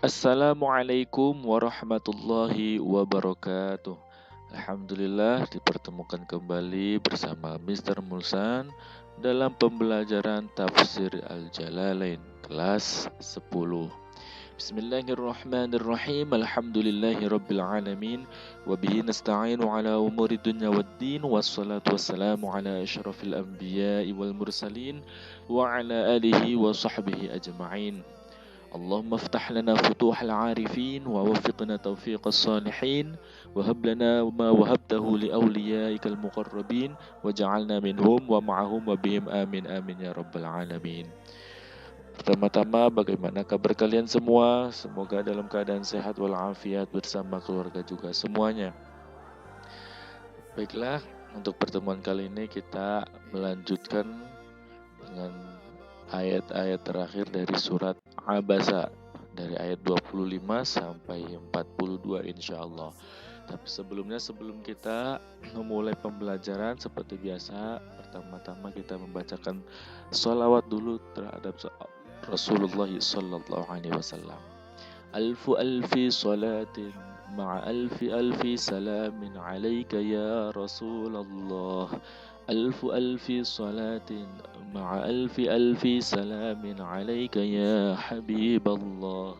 Assalamualaikum warahmatullahi wabarakatuh. Alhamdulillah dipertemukan kembali bersama Mr. Mulsan dalam pembelajaran Tafsir Al-Jalalain kelas 10. Bismillahirrahmanirrahim. Alhamdulillahi rabbil alamin wa bihi nasta'inu ala umuri dunya waddin wassalatu wassalamu ala asyrafil anbiya'i wal mursalin wa ala alihi wa sahbihi ajma'in. اللهم افتح لنا فتوح العارفين ووفقنا توفيق الصالحين وهب لنا ما وهبته لأوليائك المقربين وجعلنا منهم ومعهم وبهم آمين آمين يا رب العالمين. Pertama-tama, bagaimana kabar kalian semua? Semoga dalam keadaan sehat walafiat bersama keluarga juga semuanya. Baiklah, untuk pertemuan kali ini kita melanjutkan dengan ayat-ayat terakhir dari surat Abasa, dari ayat 25 sampai 42 insyaallah. Tapi sebelum kita memulai pembelajaran seperti biasa, pertama-tama kita membacakan sholawat dulu terhadap Rasulullah sallallahu alaihi wasallam. Alfu alfi salatin ma'a alfi alfi salamin alaika ya Rasulullah. ألف ألف صلاة مع ألف ألف سلام عليك يا حبيب الله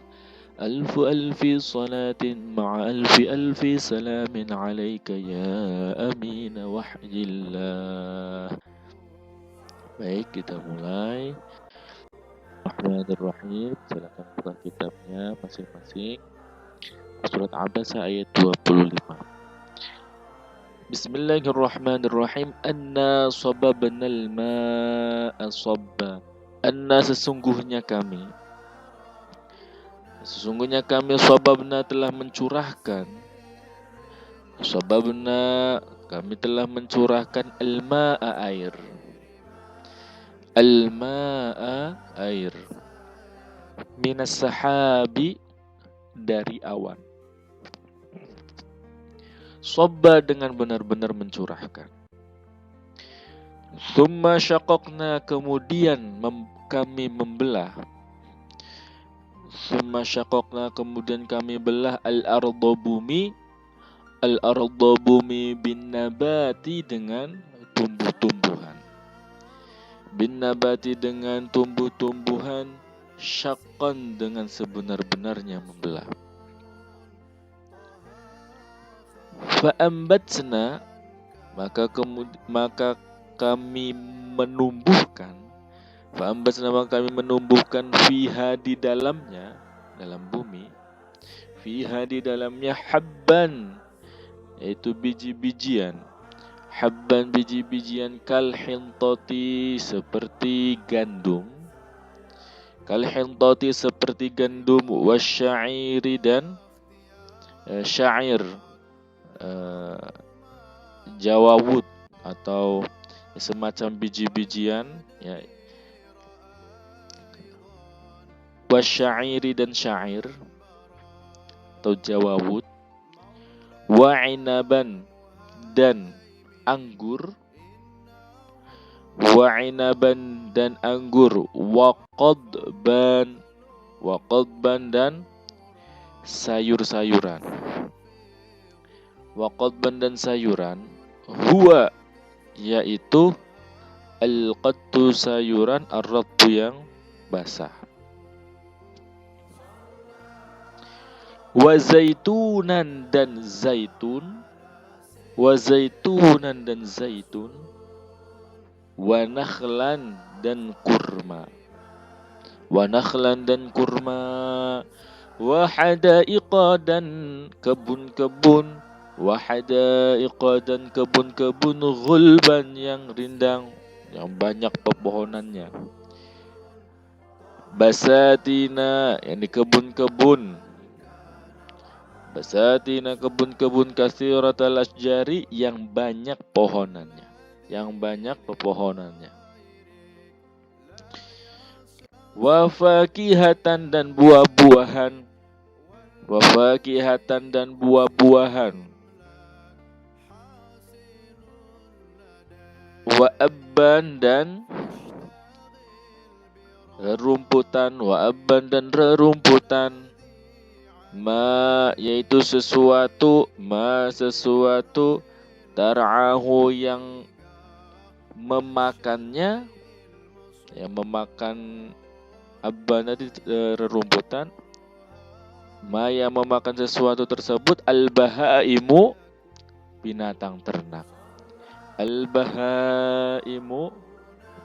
ألف ألف صلاة مع ألف ألف سلام عليك يا أمين وحي الله. Baik, kita mulai. Bismillahirrahmanirrahim. Silakan buka kitabnya masing-masing. Surat Abasa ayat 25. Bismillahirrahmanirrahim. Anna sababnal ma'a sabba. Anna sesungguhnya kami sababna telah mencurahkan. Sababna kami telah mencurahkan al-ma'a air. Al-ma'a air. Minas sahabi dari awan. Sabba dengan benar-benar mencurahkan. Tsumma syaqaqna kemudian kami membelah. Tsumma syaqaqna kemudian kami belah al-ardha bumi. Al-ardha bumi bin nabati dengan tumbuh-tumbuhan. Bin nabati dengan tumbuh-tumbuhan. Syaqqan dengan sebenar-benarnya membelah. Fa'ambatna maka kami menumbuhkan. Fa'ambatna maka kami menumbuhkan fiha di dalamnya, dalam bumi. Fiha di dalamnya habban, yaitu biji-bijian. Habban biji-bijian kal hintati seperti gandum. Kal hintati seperti gandum wasyairi dan syair. Jawawut atau semacam biji-bijian ya, wasyairi dan syair atau jawawut, wa inaban dan anggur, wa inaban dan anggur, wa qadban dan sayur-sayuran. Waqadban dan sayuran, huwa yaitu al-qaddu sayuran, ar-raddu yang basah. Wa zaitunan dan zaitun, wa zaitunan dan zaitun, wa nakhlan dan kurma, wa nakhlan dan kurma, wa hadaiqa dan kebun-kebun, wahadaiqa dan kebun-kebun ghulban yang rindang, yang banyak pepohonannya. Basatina yang di kebun-kebun. Basatina kebun-kebun katsiratal asjari yang banyak pohonannya, yang banyak pepohonannya. Wa fakihatan dan buah-buahan. Wa fakihatan dan buah-buahan. Wa abban dan rerumputan, wa abban dan rerumputan, Ma yaitu sesuatu, ma sesuatu, tar'ahu yang memakannya, yang memakan abban tadi rerumputan, ma yang memakan sesuatu tersebut, al-bahaimu binatang ternak. Al-bahaimu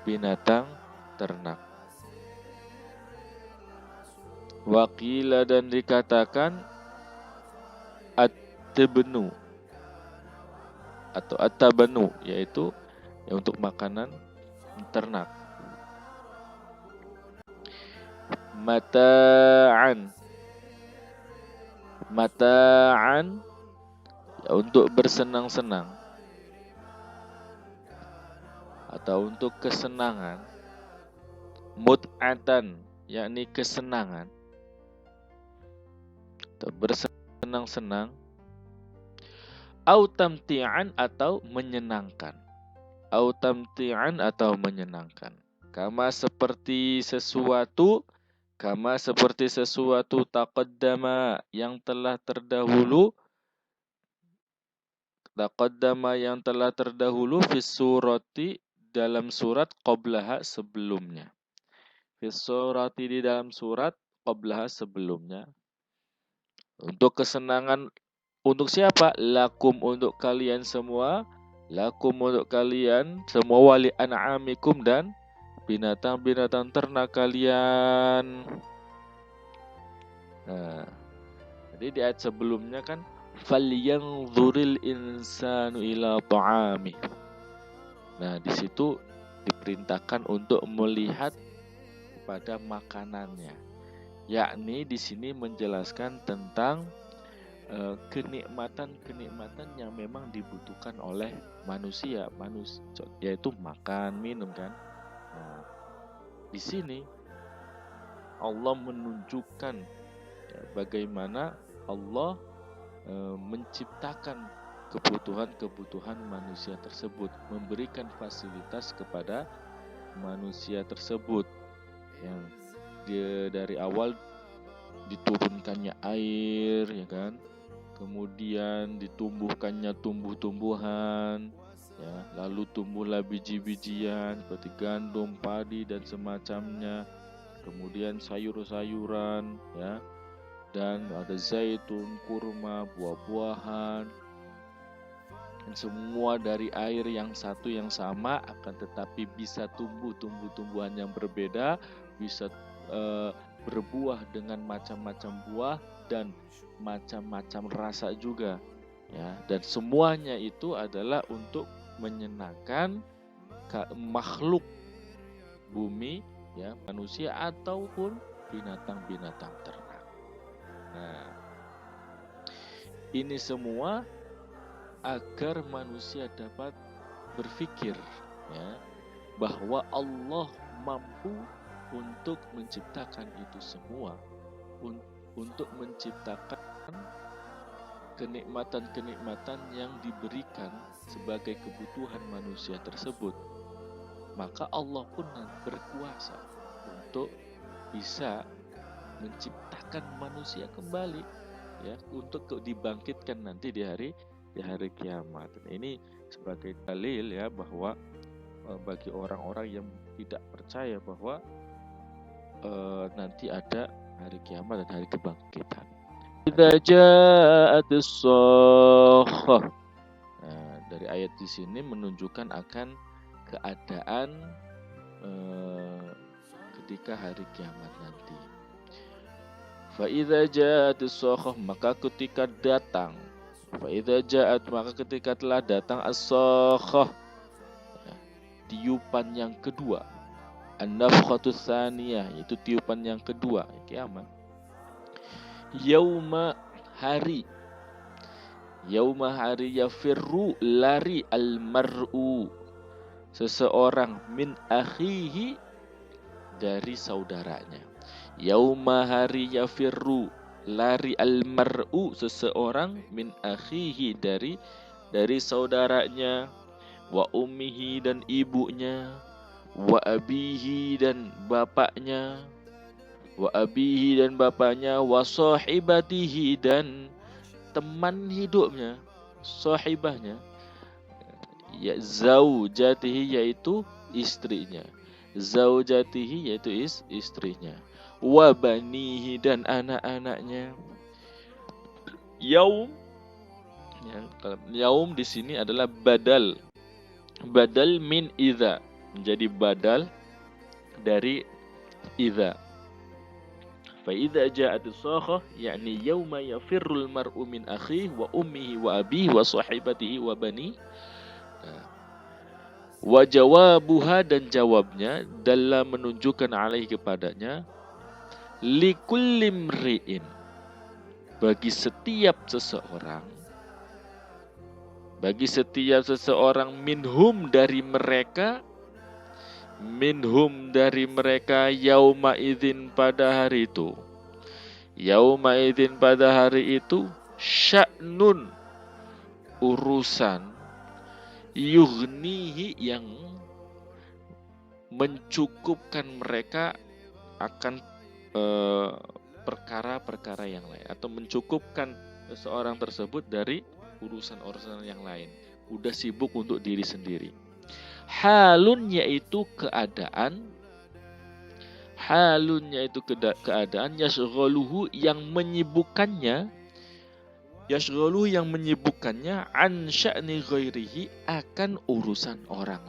binatang ternak. Waqila dan dikatakan at-tabnu atau at-tabanu, yaitu ya untuk makanan ternak. Mata'an, mata'an ya untuk bersenang-senang atau untuk kesenangan. Mut'atan yakni kesenangan atau bersenang-senang. Au tamti'an atau menyenangkan. Au tamti'an atau menyenangkan. Kama seperti sesuatu, kama seperti sesuatu taqaddama yang telah terdahulu, taqaddama yang telah terdahulu fi surati dalam surat qablaha sebelumnya. Fi surati di dalam surat qablaha sebelumnya. Untuk kesenangan untuk siapa? Lakum untuk kalian semua. Lakum untuk kalian semua, wali an'amikum dan binatang-binatang ternak kalian. Nah, jadi di ayat sebelumnya kan falyanzuril insanu ila ta'amih. Nah, di situ diperintahkan untuk melihat kepada makanannya. Yakni di sini menjelaskan tentang kenikmatan-kenikmatan yang memang dibutuhkan oleh manusia, yaitu makan, minum kan. Nah, di sini Allah menunjukkan ya, bagaimana Allah menciptakan kebutuhan-kebutuhan manusia tersebut, memberikan fasilitas kepada manusia tersebut yang dia dari awal diturunkannya air, ya kan, kemudian ditumbuhkannya tumbuh-tumbuhan, ya, lalu tumbuhlah biji-bijian seperti gandum, padi dan semacamnya, kemudian sayur-sayuran, ya, dan ada zaitun, kurma, buah-buahan, dan semua dari air yang satu yang sama, akan tetapi bisa tumbuh tumbuhan yang berbeda, bisa berbuah dengan macam-macam buah dan macam-macam rasa juga, ya, dan semuanya itu adalah untuk menyenangkan makhluk bumi, ya, manusia ataupun binatang-binatang ternak. Nah, ini semua agar manusia dapat berpikir, ya, bahwa Allah mampu untuk menciptakan itu semua, untuk menciptakan kenikmatan-kenikmatan yang diberikan sebagai kebutuhan manusia tersebut. Maka Allah pun berkuasa untuk bisa menciptakan manusia kembali, ya, untuk dibangkitkan nanti di hari kiamat. Ini sebagai dalil, ya, bahwa bagi orang-orang yang tidak percaya bahwa nanti ada hari kiamat dan hari kebangkitan. Idza ja'atis shakhah. Nah, dari ayat di sini menunjukkan akan keadaan ketika hari kiamat nanti. Fa idza ja'atis shakhah, maka ketika datang. Fa idza ja'at, maka ketika telah datang as-shakhah, tiupan yang kedua. An-nafkhatus tsaniyah, yaitu tiupan yang kedua, kiamat. Yauma hari, yauma hari, yafirru lari al-mar'u seseorang min akhihi dari saudaranya. Yauma hari, yafirru lari al-mar'u seseorang min akhihi dari saudaranya, wa ummihi dan ibunya, wa abihi dan bapaknya, wa abihi dan bapaknya, wa sahibatihi dan teman hidupnya, sahibahnya, ya zaujatihi yaitu istrinya, zaujatihi yaitu istrinya, wa banihi dan anak-anaknya. Yaum, ya, yaum di sini adalah badal min idza, menjadi badal dari idza. Fa idza ja'at as-sakhah yakni yauma yafirrul mar'u min akhihi wa ummihi wa abihi wa sahibatihi wa bani. Wa jawabuha dan jawabnya dalam menunjukkan alaihi kepadanya, likulli mri'in, bagi setiap seseorang, minhum dari mereka, yauma idzin pada hari itu, sya'nun, urusan, yughnihi yang mencukupkan mereka akan perkara-perkara yang lain, atau mencukupkan seseorang tersebut dari urusan-urusan yang lain, udah sibuk untuk diri sendiri. Halun yaitu keadaan, yashghaluhu yang menyibukkannya, an sya'ni ghairihi, akan urusan orang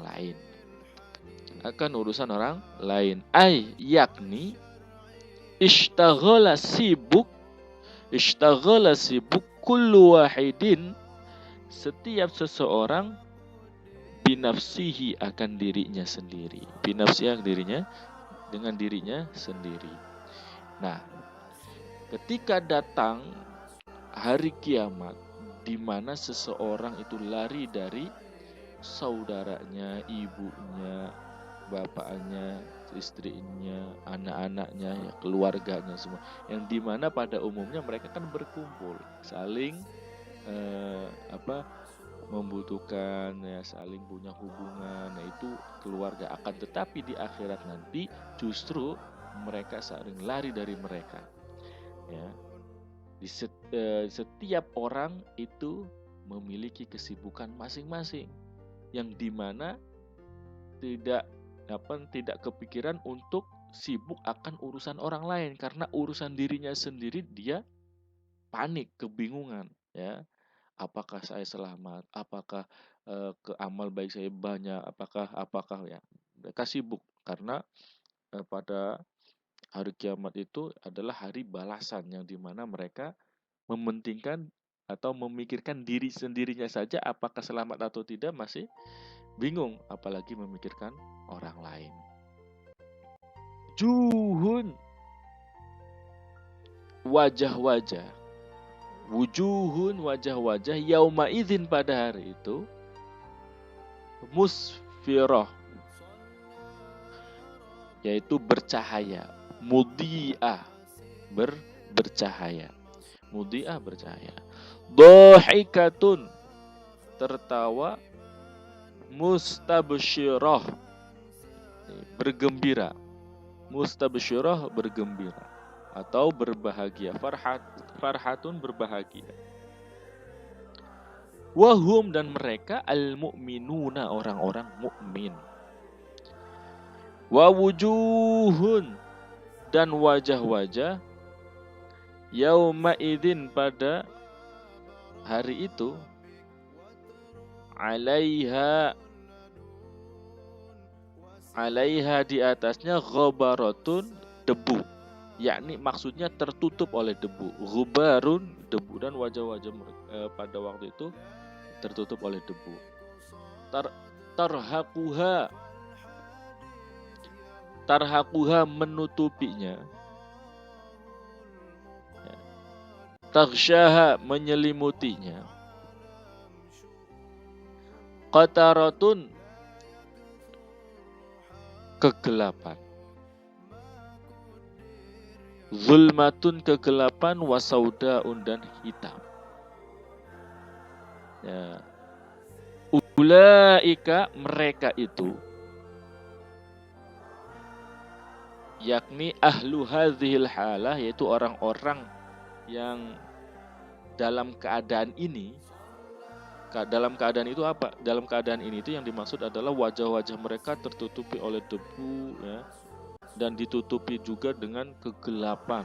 lain, ay yakni ishtaghala sibuk kullu wahidin, setiap seseorang, binafsihi akan dirinya sendiri, dengan dirinya sendiri. Nah, ketika datang hari kiamat di mana seseorang itu lari dari saudaranya, ibunya, bapaknya, istrinya, anak-anaknya, ya, keluarganya semua, yang dimana pada umumnya mereka kan berkumpul, saling membutuhkan, ya, saling punya hubungan, nah itu keluarga. Akan tetapi di akhirat nanti justru mereka saling lari dari mereka, ya. Di setiap orang itu memiliki kesibukan masing-masing, yang dimana tidak kepikiran untuk sibuk akan urusan orang lain, karena urusan dirinya sendiri dia panik, kebingungan, ya. Apakah saya selamat? Apakah amal baik saya banyak? Apakah ya? Mereka sibuk karena pada hari kiamat itu adalah hari balasan, yang dimana mereka mementingkan atau memikirkan diri sendirinya saja, apakah selamat atau tidak masih bingung, apalagi memikirkan orang lain. Juhun, wajah-wajah, wujuhun, wajah-wajah, yauma idzin, pada hari itu, musfirah, yaitu bercahaya, mudhi'ah, bercahaya, dhahikatun, tertawa, mustabsyirah, bergembira, atau berbahagia, farhatun, berbahagia. Wahum, dan mereka, al-mu'minuna, orang-orang mukmin. Wa wujuhun, dan wajah-wajah, yauma idzin, pada hari itu, alaiha, di atasnya, ghabaratun, debu, yakni maksudnya tertutup oleh debu. Ghubarun, debu, dan wajah-wajah pada waktu itu tertutup oleh debu. Tarhaquha, menutupinya. Taghsyaha, menyelimutinya. Qataratun, kegelapan. Zulmatun, kegelapan, wasaudaun, dan hitam. Ya. Ulaika, mereka itu, yakni ahlu hadhil halah, yaitu orang-orang yang dalam keadaan ini. Dalam keadaan itu apa? Dalam keadaan ini itu yang dimaksud adalah wajah-wajah mereka tertutupi oleh debu, ya, dan ditutupi juga dengan kegelapan,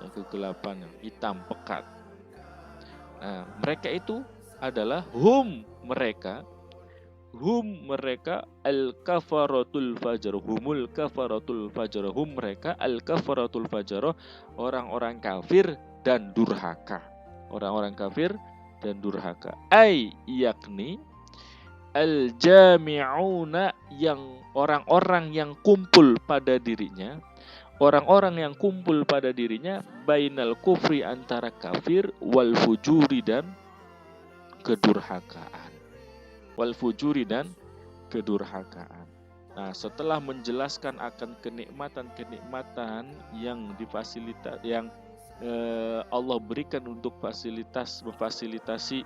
ya, kegelapan yang hitam pekat. Nah, mereka itu adalah hum mereka al-kafaratul fajr, humul kafaratul fajr, hum mereka al-kafaratul fajr, orang-orang kafir dan durhaka. Orang-orang kafir dan durhaka. Yakni al-jami'una, yang orang-orang yang kumpul pada dirinya, orang-orang yang kumpul pada dirinya bainal kufri, antara kafir, wal fujuri dan kedurhakaan. Wal fujuri dan kedurhakaan. Nah, setelah menjelaskan akan kenikmatan-kenikmatan yang Allah berikan untuk memfasilitasi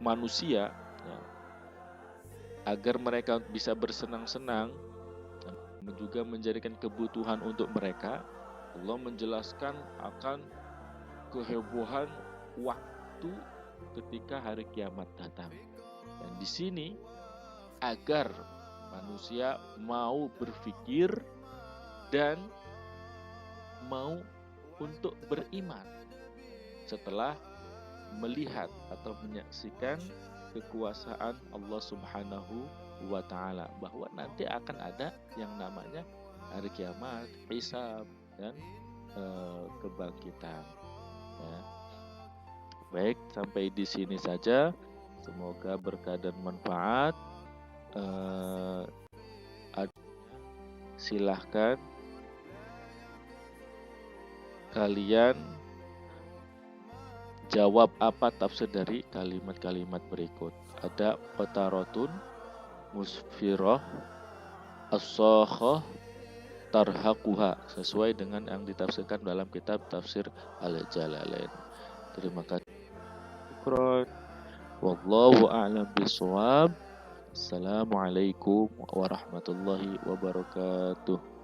manusia, ya, agar mereka bisa bersenang-senang dan juga menjadikan kebutuhan untuk mereka, Allah menjelaskan akan kehebohan waktu ketika hari kiamat datang. Dan di sini agar manusia mau berpikir dan mau untuk beriman setelah melihat atau menyaksikan kekuasaan Allah Subhanahu wa ta'ala, bahwa nanti akan ada yang namanya hari kiamat, hisab, dan kebangkitan, ya. Baik, sampai di sini saja. Semoga berkah dan manfaat. Silahkan kalian jawab apa tafsir dari kalimat-kalimat berikut. Ada qatarotun, musfirah, as-sakhah, tarhaquha, sesuai dengan yang ditafsirkan dalam kitab tafsir Al-Jalalain. Terima kasih. Wallahu a'lam bishawab. Assalamualaikum warahmatullahi wabarakatuh.